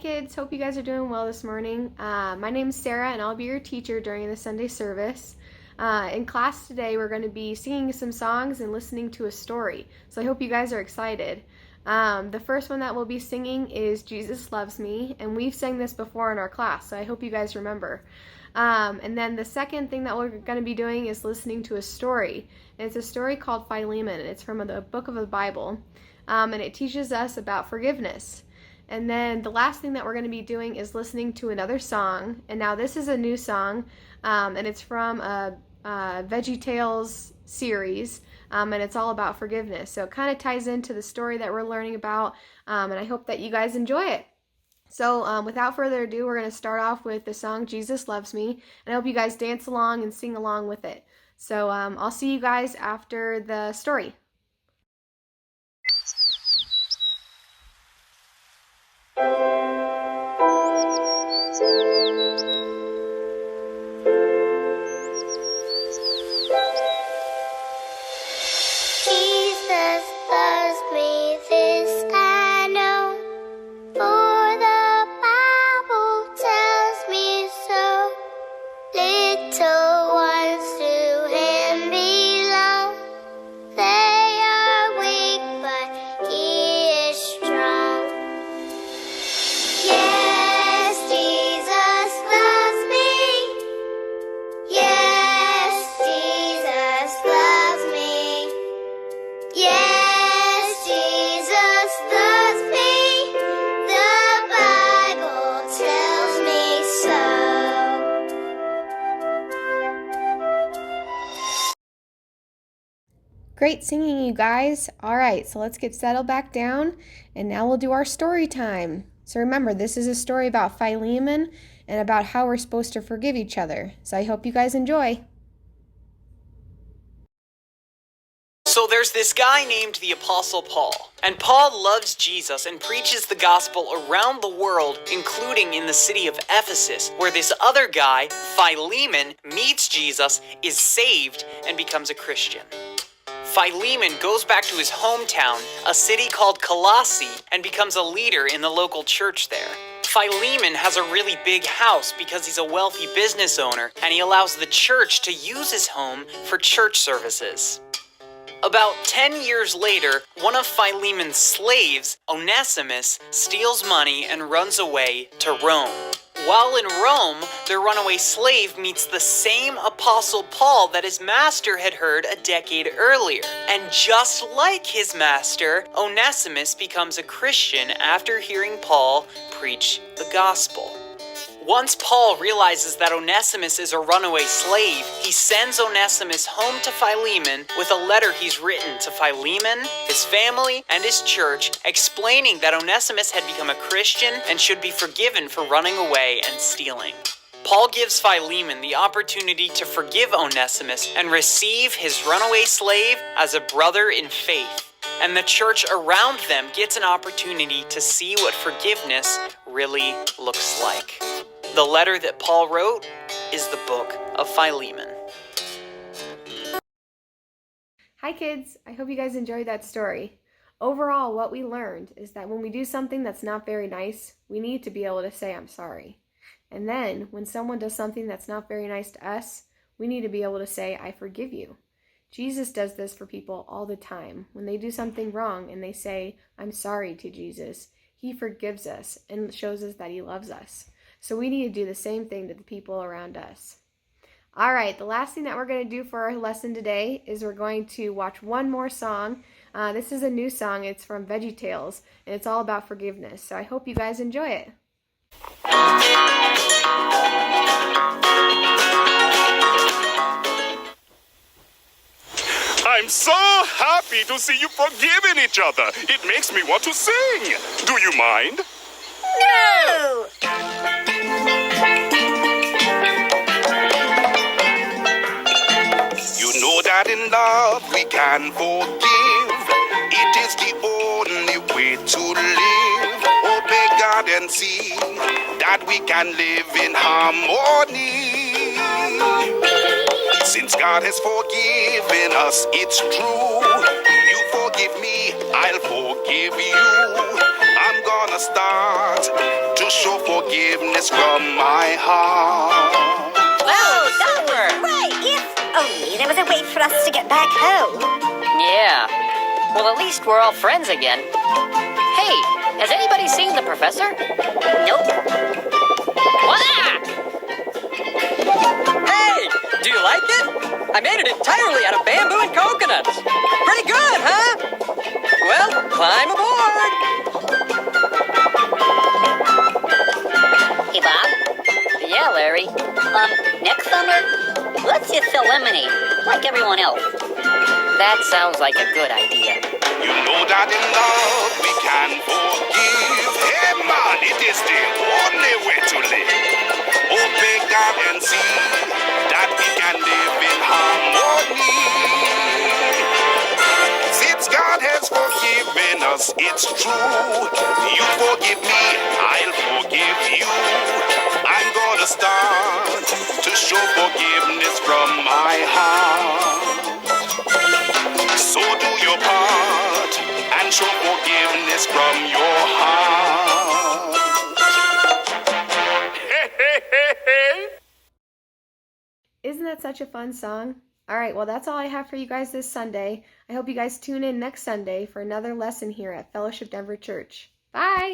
kids, hope you guys are doing well this morning. My name is Sarah and I'll be your teacher during the Sunday service. In class today we're going to be singing some songs and listening to a story, so I hope you guys are excited. The first one that we'll be singing is Jesus Loves Me, and we've sang this before in our class, so I hope you guys remember. And then the second thing that we're going to be doing is listening to a story. And it's a story called Philemon, and it's from the book of the Bible, and it teaches us about forgiveness. And then the last thing that we're going to be doing is listening to another song. And now this is a new song, and it's from a VeggieTales series, and it's all about forgiveness. So it kind of ties into the story that we're learning about, and I hope that you guys enjoy it. So without further ado, we're going to start off with the song Jesus Loves Me, and I hope you guys dance along and sing along with it. So I'll see you guys after the story. Jesus loves me, this I know, for the Bible tells me so. Little ones to Him belong. They are weak, but He is strong. Yes, Jesus loves me. Yes, Jesus loves me. Yes, Jesus loves me. The Bible tells me so. Great singing, you guys. All right, so let's get settled back down, and now we'll do our story time. So remember, this is a story about Philemon and about how we're supposed to forgive each other. So I hope you guys enjoy. So there's this guy named the Apostle Paul, and Paul loves Jesus and preaches the gospel around the world, including in the city of Ephesus, where this other guy, Philemon, meets Jesus, is saved, and becomes a Christian. Philemon goes back to his hometown, a city called Colossae, and becomes a leader in the local church there. Philemon has a really big house because he's a wealthy business owner, and he allows the church to use his home for church services. About 10 years later, one of Philemon's slaves, Onesimus, steals money and runs away to Rome. While in Rome, the runaway slave meets the same Apostle Paul that his master had heard a decade earlier. And just like his master, Onesimus becomes a Christian after hearing Paul preach the gospel. Once Paul realizes that Onesimus is a runaway slave, he sends Onesimus home to Philemon with a letter he's written to Philemon, his family, and his church, explaining that Onesimus had become a Christian and should be forgiven for running away and stealing. Paul gives Philemon the opportunity to forgive Onesimus and receive his runaway slave as a brother in faith. And the church around them gets an opportunity to see what forgiveness really looks like. The letter that Paul wrote is the book of Philemon. Hi kids, I hope you guys enjoyed that story. Overall, what we learned is that when we do something that's not very nice, we need to be able to say, I'm sorry. And then when someone does something that's not very nice to us, we need to be able to say, I forgive you. Jesus does this for people all the time. When they do something wrong and they say, I'm sorry to Jesus, He forgives us and shows us that He loves us. So we need to do the same thing to the people around us. All right, the last thing that we're going to do for our lesson today is we're going to watch one more song. This is a new song. It's from VeggieTales, and it's all about forgiveness. So I hope you guys enjoy it. I'm so happy to see you forgiving each other. It makes me want to sing. Do you mind? No! You know that in love we can forgive. It is the only way to live. Obey God and see that we can live in harmony. Since God has forgiven us, it's true. You forgive me, I'll forgive you. I'm gonna start to forgiveness from my heart. Whoa, Toddler! Right, if only there was a way for us to get back home. Yeah. Well, at least we're all friends again. Hey, has anybody seen the professor? Nope. Wah! Hey, do you like it? I made it entirely out of bamboo and coconuts. Pretty good, huh? Well, climb aboard. Hey, Bob. Yeah, Larry. Next summer, let's just eliminate, like everyone else. That sounds like a good idea. You know that in love we can forgive. Hey man, it is the only way to live. Obey God and see that we can live in harmony. Since God has forgiven us, it's true. You forgive me, I'll forgive you. I'm gonna start to show forgiveness from my heart. So do your part and show forgiveness from your heart. Isn't that such a fun song? All right, well, that's all I have for you guys this Sunday. I hope you guys tune in next Sunday for another lesson here at Fellowship Denver Church. Bye!